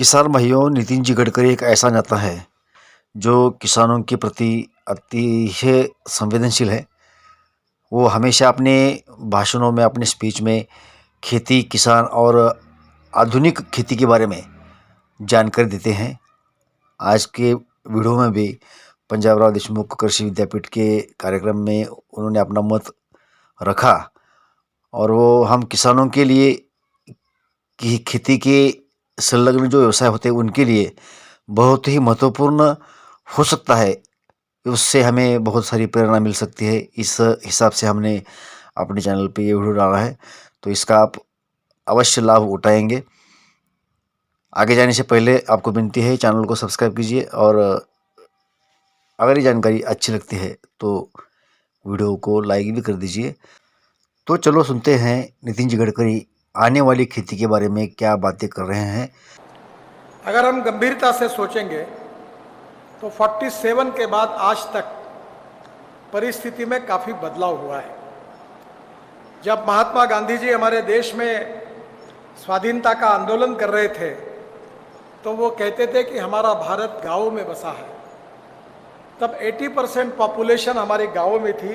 किसान भाइयों, नितिन जी गडकरी एक ऐसा नेता है जो किसानों के प्रति अतिशय संवेदनशील है। वो हमेशा अपने भाषणों में, अपने स्पीच में खेती, किसान और आधुनिक खेती के बारे में जानकारी देते हैं। आज के वीडियो में भी पंजाबराव देशमुख कृषि विद्यापीठ के कार्यक्रम में उन्होंने अपना मत रखा और वो हम किसानों के लिए कि खेती के संलग्न जो व्यवसाय होते हैं उनके लिए बहुत ही महत्वपूर्ण हो सकता है। उससे हमें बहुत सारी प्रेरणा मिल सकती है। इस हिसाब से हमने अपने चैनल पे ये वीडियो डाला है, तो इसका आप अवश्य लाभ उठाएंगे। आगे जाने से पहले आपको विनती है, चैनल को सब्सक्राइब कीजिए और अगर ये जानकारी अच्छी लगती है तो वीडियो को लाइक भी कर दीजिए। तो चलो सुनते हैं नितिन जी गडकरी आने वाली खेती के बारे में क्या बातें कर रहे हैं। अगर हम गंभीरता से सोचेंगे तो 47 के बाद आज तक परिस्थिति में काफ़ी बदलाव हुआ है। जब महात्मा गांधी जी हमारे देश में स्वाधीनता का आंदोलन कर रहे थे तो वो कहते थे कि हमारा भारत गाँवों में बसा है। तब 80% पॉपुलेशन हमारे गाँवों में थी,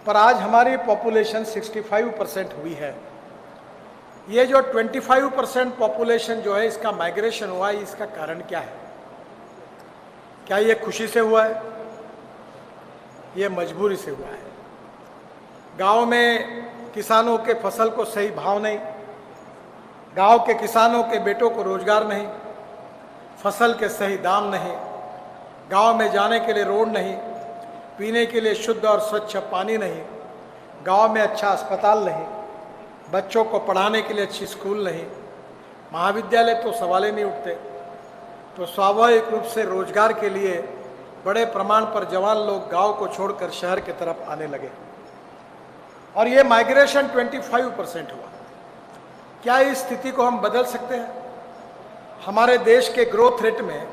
पर आज हमारी पॉपुलेशन 65% हुई है। ये जो 25% पॉपुलेशन जो है इसका माइग्रेशन हुआ है, इसका कारण क्या है? क्या ये खुशी से हुआ है? ये मजबूरी से हुआ है। गांव में किसानों के फसल को सही भाव नहीं, गांव के किसानों के बेटों को रोजगार नहीं, फसल के सही दाम नहीं, गांव में जाने के लिए रोड नहीं, पीने के लिए शुद्ध और स्वच्छ पानी नहीं, गांव में अच्छा अस्पताल नहीं, बच्चों को पढ़ाने के लिए अच्छी स्कूल नहीं, महाविद्यालय तो सवाल ही नहीं उठते। तो स्वाभाविक रूप से रोजगार के लिए बड़े प्रमाण पर जवान लोग गांव को छोड़कर शहर की तरफ आने लगे और ये माइग्रेशन 25% हुआ। क्या इस स्थिति को हम बदल सकते हैं? हमारे देश के ग्रोथ रेट में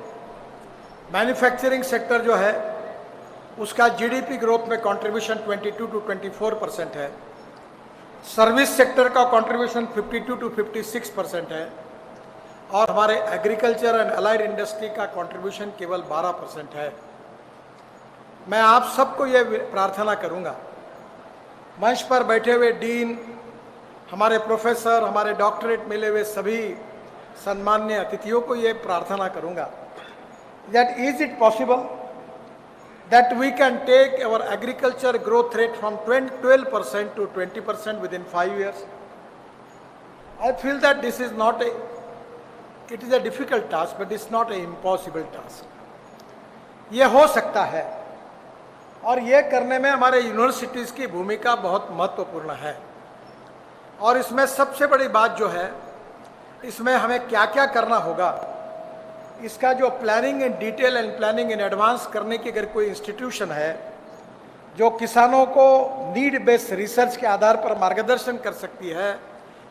मैन्युफैक्चरिंग सेक्टर जो है उसका जीडीपी ग्रोथ में कंट्रीब्यूशन 22 to 24% है। सर्विस सेक्टर का कंट्रीब्यूशन 52 to 56% है और हमारे एग्रीकल्चर एंड अलाइड इंडस्ट्री का कंट्रीब्यूशन केवल 12% है। मैं आप सबको ये प्रार्थना करूंगा, मंच पर बैठे हुए डीन, हमारे प्रोफेसर, हमारे डॉक्टरेट मिले हुए सभी सम्मान्य अतिथियों को ये प्रार्थना करूंगा that is it possible that we can take our agriculture growth rate from 12% to 20% within 5 years? I feel that this is not it is a difficult task, but it's not an impossible task. ये हो सकता है और ये करने में हमारे universities की भूमिका बहुत महत्वपूर्ण है। और इसमें सबसे बड़ी बात जो है, इसमें हमें क्या क्या करना होगा, इसका जो planning in detail and planning in advance करने की अगर कोई इंस्टीट्यूशन है जो किसानों को नीड बेस्ड रिसर्च के आधार पर मार्गदर्शन कर सकती है,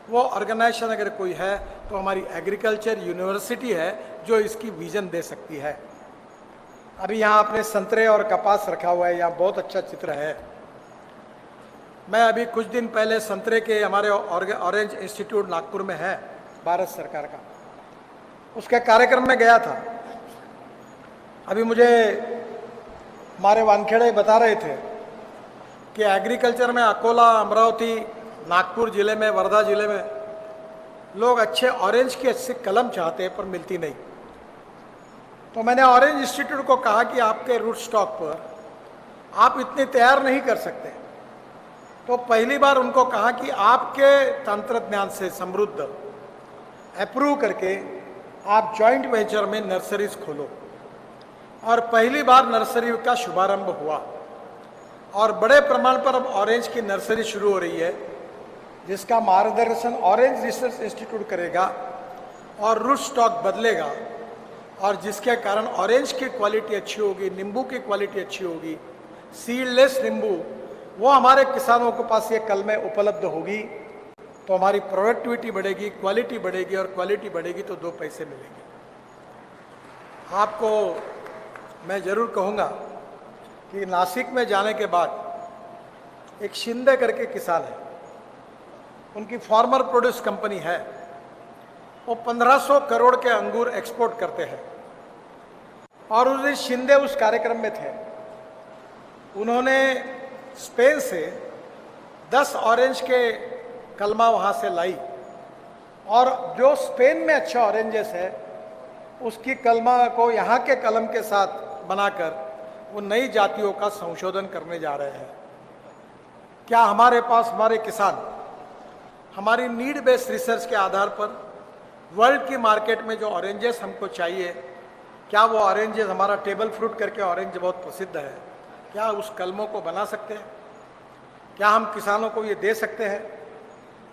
वो ऑर्गेनाइजेशन अगर कोई है तो हमारी एग्रीकल्चर यूनिवर्सिटी है जो इसकी विजन दे सकती है। अभी यहाँ आपने संतरे और कपास रखा हुआ है, यहाँ बहुत अच्छा चित्र है। मैं अभी कुछ दिन पहले संतरे के हमारे ऑरेंज इंस्टीट्यूट नागपुर में है भारत सरकार का, उसके कार्यक्रम में गया था। अभी मुझे हमारे वानखेड़े बता रहे थे कि एग्रीकल्चर में अकोला, अमरावती, नागपुर जिले में, वर्धा जिले में लोग अच्छे ऑरेंज की अच्छी कलम चाहते हैं पर मिलती नहीं। तो मैंने ऑरेंज इंस्टीट्यूट को कहा कि आपके रूट स्टॉक पर आप इतनी तैयार नहीं कर सकते। तो पहली बार उनको कहा कि आपके तंत्रज्ञान से समृद्ध अप्रूव करके आप जॉइंट वेंचर में नर्सरीज खोलो। और पहली बार नर्सरी का शुभारंभ हुआ और बड़े प्रमाण पर अब ऑरेंज की नर्सरी शुरू हो रही है, जिसका मार्गदर्शन ऑरेंज रिसर्च इंस्टीट्यूट करेगा और रूट स्टॉक बदलेगा और जिसके कारण ऑरेंज की क्वालिटी अच्छी होगी, नींबू की क्वालिटी अच्छी होगी, सीडलेस नींबू वो हमारे किसानों के पास ये कल में उपलब्ध होगी। तो हमारी प्रोडक्टिविटी बढ़ेगी, क्वालिटी बढ़ेगी और क्वालिटी बढ़ेगी तो 2 पैसे मिलेंगे। आपको मैं ज़रूर कहूँगा कि नासिक में जाने के बाद एक शिंदे करके किसान है, उनकी फार्मर प्रोड्यूस कंपनी है। वो 1500 करोड़ के अंगूर एक्सपोर्ट करते हैं। और उस दिन शिंदे उस कार्यक्रम में थे। उन्होंने स्पेन से 10 ऑरेंज के कलमा वहाँ से लाई और जो स्पेन में अच्छा ऑरेंजेस है उसकी कलमा को यहाँ के कलम के साथ बनाकर वो नई जातियों का संशोधन करने जा रहे हैं। क्या हमारे पास हमारे किसान हमारी नीड बेस्ड रिसर्च के आधार पर वर्ल्ड की मार्केट में जो ऑरेंजेस हमको चाहिए, क्या वो ऑरेंजेस, हमारा टेबल फ्रूट करके ऑरेंज बहुत प्रसिद्ध है, क्या उस कलमों को बना सकते हैं? क्या हम किसानों को ये दे सकते हैं?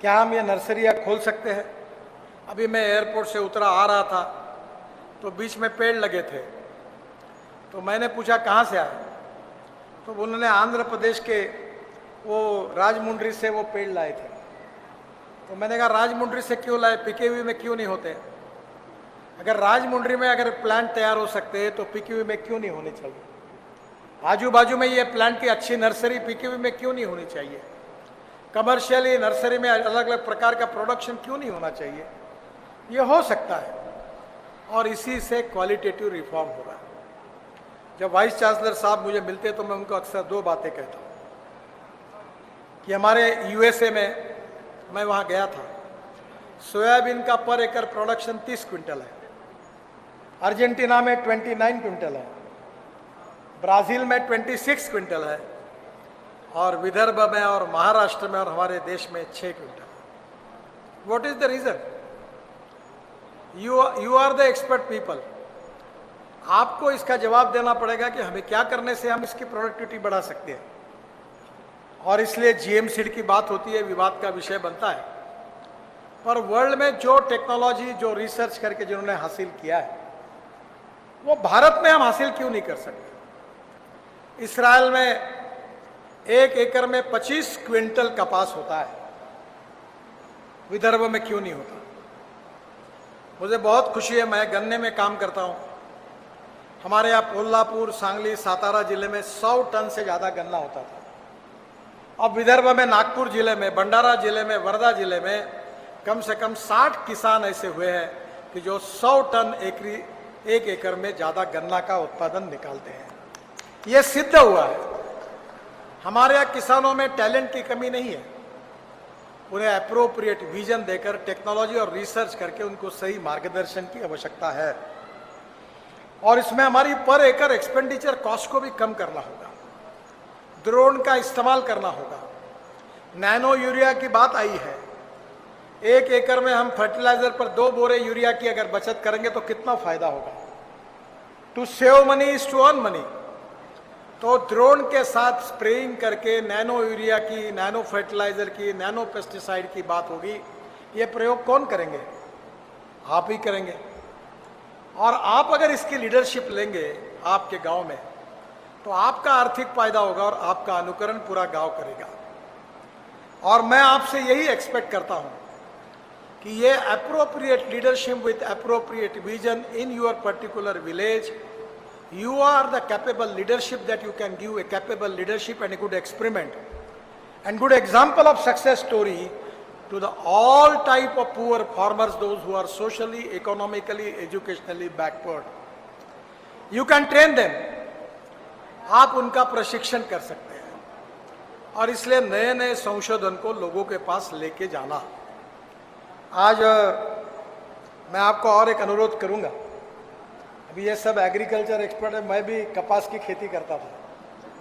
क्या हम ये नर्सरियाँ खोल सकते हैं? अभी मैं एयरपोर्ट से उतरा आ रहा था तो बीच में पेड़ लगे थे, तो मैंने पूछा कहाँ से आए, तो उन्होंने आंध्र प्रदेश के वो राजमुंड्री से वो पेड़ लाए थे। तो मैंने कहा राजमुंड्री से क्यों लाए, पीकेवी में क्यों नहीं होते? अगर राजमुंड्री में अगर प्लांट तैयार हो सकते हैं तो पीकेवी में क्यों नहीं होने चाहिए? आजू बाजू में ये प्लांट की अच्छी नर्सरी पीकेवी में क्यों नहीं होनी चाहिए? कमर्शियली नर्सरी में अलग अलग प्रकार का प्रोडक्शन क्यों नहीं होना चाहिए? ये हो सकता है और इसी से क्वालिटेटिव रिफॉर्म होगा। जब वाइस चांसलर साहब मुझे मिलते तो मैं उनको अक्सर 2 बातें कहता हूँ कि हमारे यूएसए में मैं वहाँ गया था, सोयाबीन का पर एकड़ प्रोडक्शन 30 क्विंटल है, अर्जेंटीना में 29 क्विंटल है, ब्राज़ील में 26 क्विंटल है और विदर्भ में और महाराष्ट्र में और हमारे देश में 6 quintal. What is the reason? You are the expert people. आपको इसका जवाब देना पड़ेगा कि हमें क्या करने से हम इसकी प्रोडक्टिविटी बढ़ा सकते हैं। और इसलिए जीएम सीड की बात होती है, विवाद का विषय बनता है। पर वर्ल्ड में जो टेक्नोलॉजी, जो रिसर्च करके जिन्होंने हासिल किया है, वो भारत में हम हासिल क्यों नहीं कर सकते? इसराइल में 1 एकड़ में 25 क्विंटल कपास होता है, विदर्भ में क्यों नहीं होता? मुझे बहुत खुशी है, मैं गन्ने में काम करता हूँ। हमारे यहाँ कोल्हापुर, सांगली, सातारा जिले में 100 टन से ज़्यादा गन्ना होता था। अब विदर्भ में, नागपुर जिले में, भंडारा जिले में, वर्धा जिले में कम से कम 60 किसान ऐसे हुए हैं कि जो 100 टन 1 एकड़ में ज़्यादा गन्ना का उत्पादन निकालते हैं। ये सिद्ध हुआ है। हमारे यहाँ किसानों में टैलेंट की कमी नहीं है, उन्हें अप्रोप्रिएट विजन देकर टेक्नोलॉजी और रिसर्च करके उनको सही मार्गदर्शन की आवश्यकता है। और इसमें हमारी पर एकड़ एक्सपेंडिचर कॉस्ट को भी कम करना होगा, ड्रोन का इस्तेमाल करना होगा। नैनो यूरिया की बात आई है, 1 एकड़ में हम फर्टिलाइजर पर 2 बोरे यूरिया की अगर बचत करेंगे तो कितना फायदा होगा। To save money is to earn money. तो ड्रोन के साथ स्प्रेइंग करके नैनो यूरिया की, नैनो फर्टिलाइजर की, नैनो पेस्टिसाइड की बात होगी। ये प्रयोग कौन करेंगे? आप ही करेंगे। और आप अगर इसकी लीडरशिप लेंगे आपके गांव में, तो आपका आर्थिक फायदा होगा और आपका अनुकरण पूरा गांव करेगा। और मैं आपसे यही एक्सपेक्ट करता हूं कि ये appropriate leadership with appropriate vision in your particular village, you are the capable leadership that you can give a capable leadership and a good experiment and good example of success story to the all type of poor farmers, those who are socially, economically, educationally backward. You can train them. आप उनका प्रशिक्षण कर सकते हैं और इसलिए नए नए संशोधन को लोगों के पास लेके जाना। आज मैं आपको और एक अनुरोध करूंगा। अभी ये सब एग्रीकल्चर एक्सपर्ट है, मैं भी कपास की खेती करता था,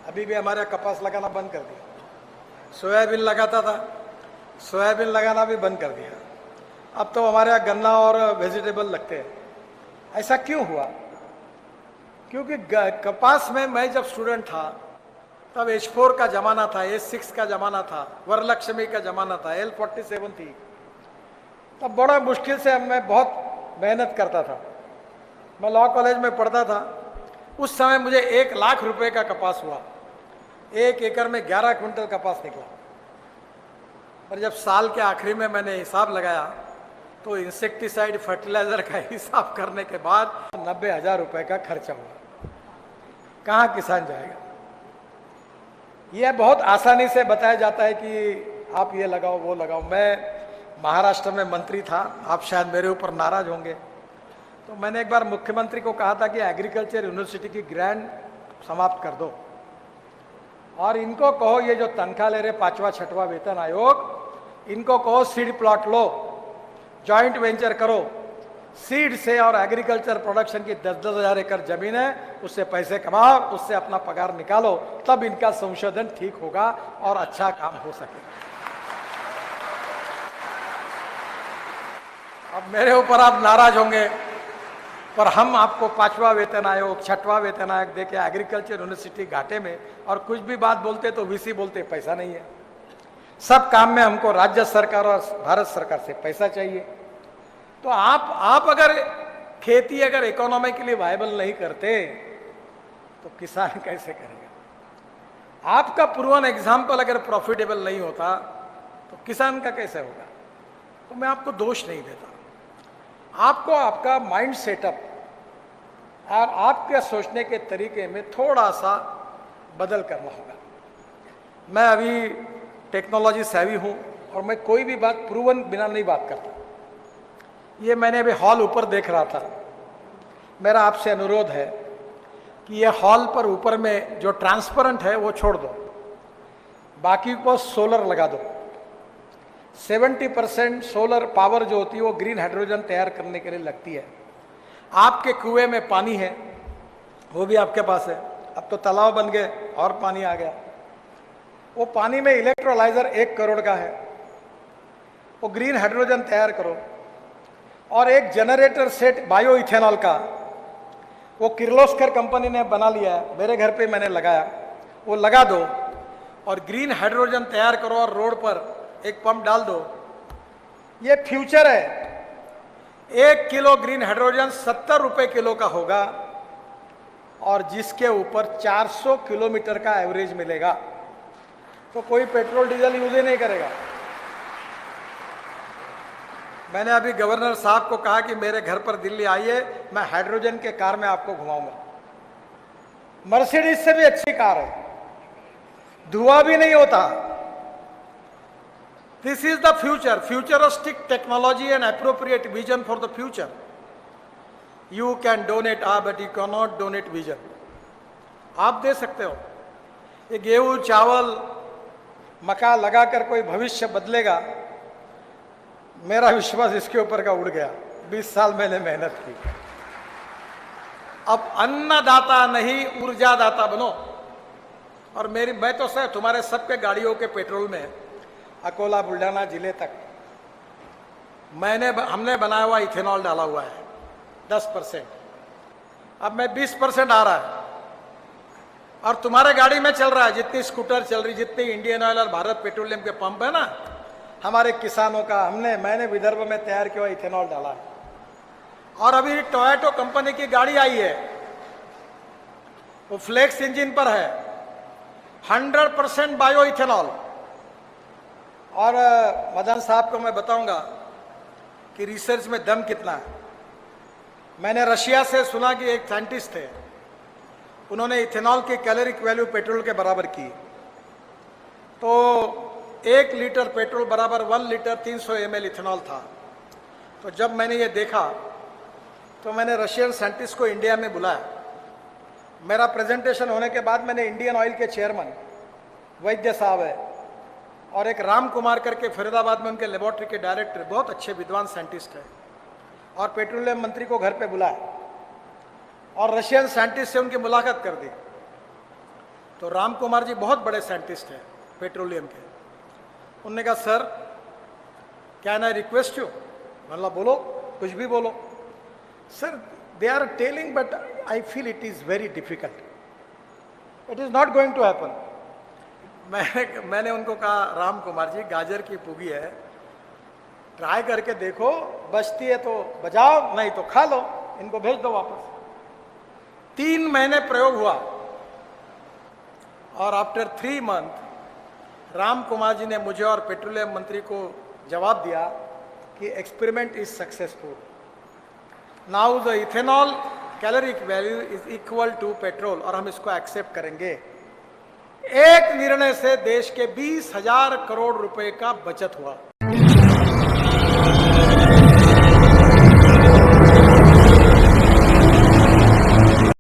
अभी भी हमारे कपास लगाना बंद कर दिया। सोयाबीन लगाता था, सोयाबीन लगाना भी बंद कर दिया। अब तो हमारे यहाँ गन्ना और वेजिटेबल लगते हैं। ऐसा क्यों हुआ? क्योंकि कपास में मैं जब स्टूडेंट था तब H4 का ज़माना था, H6 का ज़माना था, वरलक्ष्मी का ज़माना था, L47 थी। तब बड़ा मुश्किल से मैं बहुत मेहनत करता था। मैं लॉ कॉलेज में पढ़ता था, उस समय मुझे 1 लाख रुपए का कपास हुआ। 1 एकड़ में 11 क्विंटल कपास निकला। पर जब साल के आखिरी में मैंने हिसाब लगाया तो इंसेक्टिसाइड, फर्टिलाइजर का हिसाब करने के बाद 90,000 रुपए का खर्चा हुआ। कहाँ किसान जाएगा? यह बहुत आसानी से बताया जाता है कि आप ये लगाओ, वो लगाओ। मैं महाराष्ट्र में मंत्री था, आप शायद मेरे ऊपर नाराज होंगे, तो मैंने एक बार मुख्यमंत्री को कहा था कि एग्रीकल्चर यूनिवर्सिटी की ग्रांट समाप्त कर दो और इनको कहो ये जो तनख्वाह ले रहे 5वां 6वां वेतन आयोग, इनको कहो सीड प्लॉट लो, जॉइंट वेंचर करो, सीड से और एग्रीकल्चर प्रोडक्शन की 10-10 हजार एकड़ जमीन है, उससे पैसे कमाओ, उससे अपना पगार निकालो, तब इनका संशोधन ठीक होगा और अच्छा काम हो सकेगा। अब मेरे ऊपर आप नाराज होंगे, पर हम आपको 5वां वेतन आयोग 6वां वेतन आयोग देके एग्रीकल्चर यूनिवर्सिटी घाटे में, और कुछ भी बात बोलते तो वीसी बोलते पैसा नहीं है। सब काम में हमको राज्य सरकार और भारत सरकार से पैसा चाहिए। तो आप अगर खेती अगर इकोनॉमी के लिए वायबल नहीं करते तो किसान कैसे करेगा? आपका प्रूवन एग्जाम्पल अगर प्रॉफिटेबल नहीं होता तो किसान का कैसे होगा? तो मैं आपको दोष नहीं देता, आपको आपका माइंड सेटअप और आपके सोचने के तरीके में थोड़ा सा बदल करना होगा। मैं अभी टेक्नोलॉजी सेवी हूँ और मैं कोई भी बात प्रूवन बिना नहीं बात करता। ये मैंने अभी हॉल ऊपर देख रहा था, मेरा आपसे अनुरोध है कि ये हॉल पर ऊपर में जो ट्रांसपेरेंट है वो छोड़ दो, बाकी को सोलर लगा दो। 70% सोलर पावर जो होती है वो ग्रीन हाइड्रोजन तैयार करने के लिए लगती है। आपके कुएं में पानी है, वो भी आपके पास है, अब तो तालाब बन गए और पानी आ गया। वो पानी में इलेक्ट्रोलाइजर 1 करोड़ का है, वो ग्रीन हाइड्रोजन तैयार करो। और एक जनरेटर सेट बायो इथेनॉल का, वो किर्लोस्कर कंपनी ने बना लिया है, मेरे घर पे मैंने लगाया, वो लगा दो और ग्रीन हाइड्रोजन तैयार करो और रोड पर एक पंप डाल दो। ये फ्यूचर है। 1 किलो ग्रीन हाइड्रोजन 70 रुपए किलो का होगा और जिसके ऊपर 400 किलोमीटर का एवरेज मिलेगा, तो कोई पेट्रोल डीजल यूज ही नहीं करेगा। मैंने अभी गवर्नर साहब को कहा कि मेरे घर पर दिल्ली आइए, मैं हाइड्रोजन के कार में आपको घुमाऊंगा। मर्सिडीज से भी अच्छी कार है, धुआं भी नहीं होता। This is the future, futuristic technology and appropriate vision for the future. You can donate, but you cannot donate vision. आप दे सकते हो। ये गेहूं चावल मक्का लगाकर कोई भविष्य बदलेगा, मेरा विश्वास इसके ऊपर का उड़ गया। 20 साल मैंने मेहनत की। अब अन्नदाता नहीं ऊर्जादाता बनो। और मैं तो सर तुम्हारे सबके गाड़ियों के पेट्रोल में अकोला बुल्ढाना जिले तक हमने बनाया हुआ इथेनॉल डाला हुआ है 10%। अब मैं 20% आ रहा है और तुम्हारे गाड़ी में चल रहा है, जितनी स्कूटर चल रही, जितनी इंडियन ऑयल और भारत पेट्रोलियम के पंप है ना, हमारे किसानों का मैंने विदर्भ में तैयार किया हुआ इथेनॉल डाला है। और अभी टोयोटो कंपनी की गाड़ी आई है, वो फ्लेक्स इंजन पर है, 100% बायो इथेनॉल। और मदन साहब को मैं बताऊंगा कि रिसर्च में दम कितना है। मैंने रशिया से सुना कि एक साइंटिस्ट थे, उन्होंने इथेनॉल की कैलोरिक वैल्यू पेट्रोल के बराबर की। तो 1 लीटर पेट्रोल बराबर 1 लीटर 300 ml इथेनॉल था। तो जब मैंने ये देखा तो मैंने रशियन साइंटिस्ट को इंडिया में बुलाया। मेरा प्रेजेंटेशन होने के बाद मैंने इंडियन ऑयल के चेयरमैन वैद्य साहब है और एक राम कुमार करके फरीदाबाद में उनके लेबोरेटरी के डायरेक्टर, बहुत अच्छे विद्वान साइंटिस्ट है, और पेट्रोलियम मंत्री को घर पे बुलाया और रशियन साइंटिस्ट से उनकी मुलाकात कर दी। तो राम कुमार जी बहुत बड़े साइंटिस्ट हैं पेट्रोलियम के। उन्होंने कहा sir can I request you? मतलब बोलो, कुछ भी बोलो। Sir they are telling but I feel it is very difficult, it is not going to happen. मैंने उनको कहा राम कुमार जी गाजर की पुगी है, ट्राई करके देखो, बचती है तो बजाओ, नहीं तो खा लो, इनको भेज दो वापस। 3 महीने प्रयोग हुआ और आफ्टर 3 मंथ राम कुमार जी ने मुझे और पेट्रोलियम मंत्री को जवाब दिया कि experiment is successful. Now the ethanol caloric value is equal to petrol, और हम इसको एक्सेप्ट करेंगे। एक निर्णय से देश के 20,000 करोड़ रुपए का बचत हुआ।